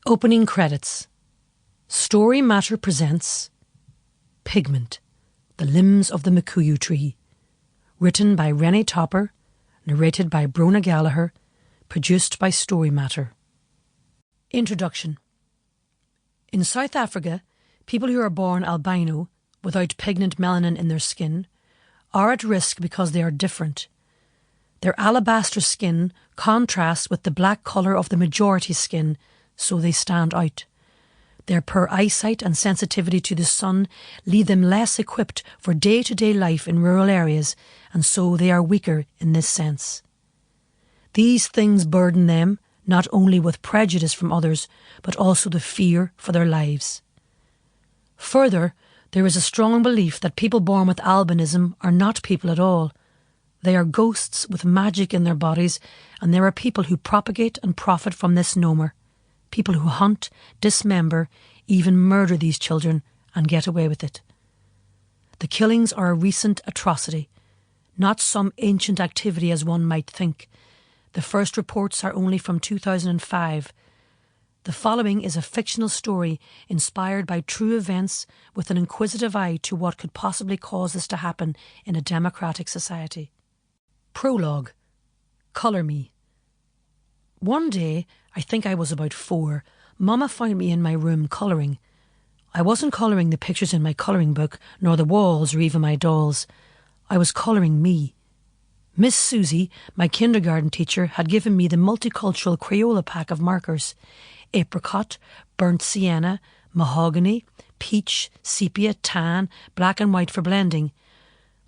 Opening credits. Story Matter presents Pigment, The Limbs of the Mukuyu Tree. Written by Renee Topper, narrated by Bronagh Gallagher, produced by Story Matter. Introduction. In South Africa, people who are born albino, without pigment melanin in their skin, are at risk because they are different. Their alabaster skin contrasts with the black colour of the majority skin, so they stand out. Their poor eyesight and sensitivity to the sun leave them less equipped for day-to-day life in rural areas, and so they are weaker in this sense. These things burden them not only with prejudice from others, but also the fear for their lives. Further, there is a strong belief that people born with albinism are not people at all. They are ghosts with magic in their bodies, and there are people who propagate and profit from this nomer. People who hunt, dismember, even murder these children and get away with it. The killings are a recent atrocity, not some ancient activity as one might think. The first reports are only from 2005. The following is a fictional story inspired by true events with an inquisitive eye to what could possibly cause this to happen in a democratic society. Prologue. Colour Me. One day, I think I was about 4, Mama found me in my room colouring. I wasn't colouring the pictures in my colouring book, nor the walls or even my dolls. I was colouring me. Miss Susie, my kindergarten teacher, had given me the multicultural Crayola pack of markers: apricot, burnt sienna, mahogany, peach, sepia, tan, black and white for blending.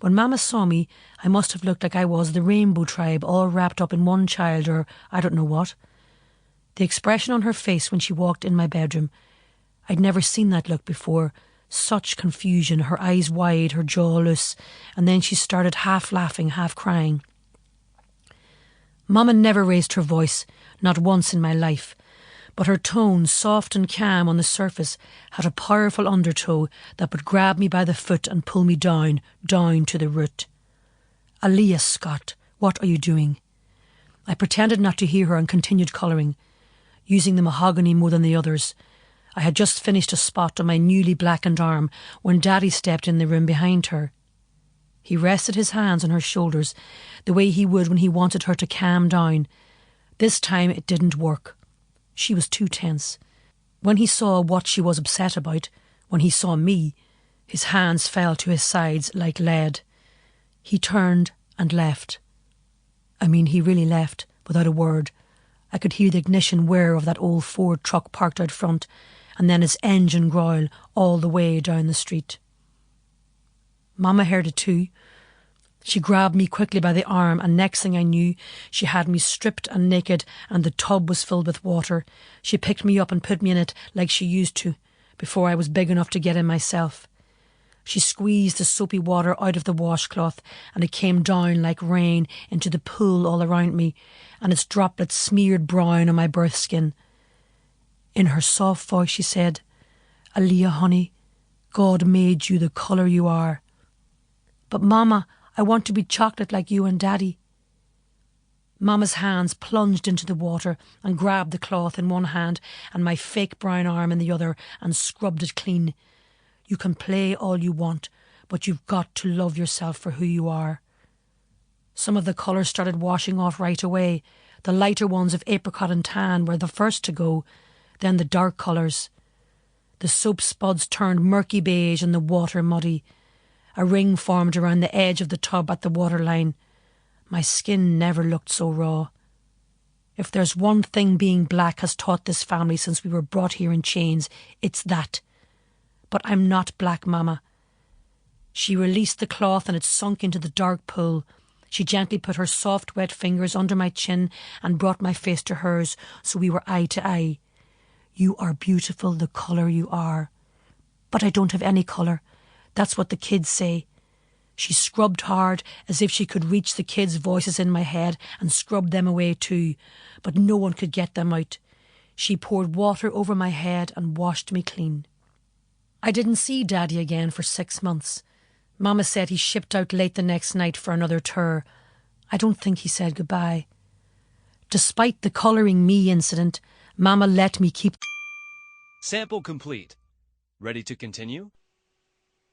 When Mama saw me, I must have looked like I was the Rainbow Tribe all wrapped up in one child, or I don't know what. The expression on her face when she walked in my bedroom, I'd never seen that look before. Such confusion, her eyes wide, her jaw loose, and then she started half laughing, half crying. Mama never raised her voice, not once in my life, but her tone, soft and calm on the surface, had a powerful undertow that would grab me by the foot and pull me down to the root. "Aliya, Scott, what are you doing?" I pretended not to hear her and continued colouring, using the mahogany more than the others. I had just finished a spot on my newly blackened arm when Daddy stepped in the room behind her. He rested his hands on her shoulders, the way he would when he wanted her to calm down. This time it didn't work. She was too tense. When he saw what she was upset about, when he saw me, his hands fell to his sides like lead. He turned and left. He really left, without a word. I could hear the ignition whir of that old Ford truck parked out front, and then its engine growl all the way down the street. Mama heard it too. She grabbed me quickly by the arm, and next thing I knew, she had me stripped and naked, and the tub was filled with water. She picked me up and put me in it like she used to, before I was big enough to get in myself. She squeezed the soapy water out of the washcloth, and it came down like rain into the pool all around me, and its droplets smeared brown on my birth skin. In her soft voice she said, "Aliya, honey, God made you the colour you are." "But Mama, I want to be chocolate like you and Daddy." Mama's hands plunged into the water and grabbed the cloth in one hand and my fake brown arm in the other and scrubbed it clean. "You can play all you want, but you've got to love yourself for who you are." Some of the colours started washing off right away. The lighter ones of apricot and tan were the first to go, then the dark colours. The soap spuds turned murky beige and the water muddy. A ring formed around the edge of the tub at the waterline. My skin never looked so raw. If there's one thing being black has taught this family since we were brought here in chains, it's that. But I'm not black, Mama. She released the cloth and it sunk into the dark pool. She gently put her soft, wet fingers under my chin and brought my face to hers, so we were eye to eye. "You are beautiful, the colour you are." "But I don't have any colour. That's what the kids say." She scrubbed hard, as if she could reach the kids' voices in my head and scrub them away too, but no one could get them out. She poured water over my head and washed me clean. I didn't see Daddy again for 6 months. Mama said he shipped out late the next night for another tour. I don't think he said goodbye. Despite the colouring me incident, Mama let me keep Sample complete. Ready to continue?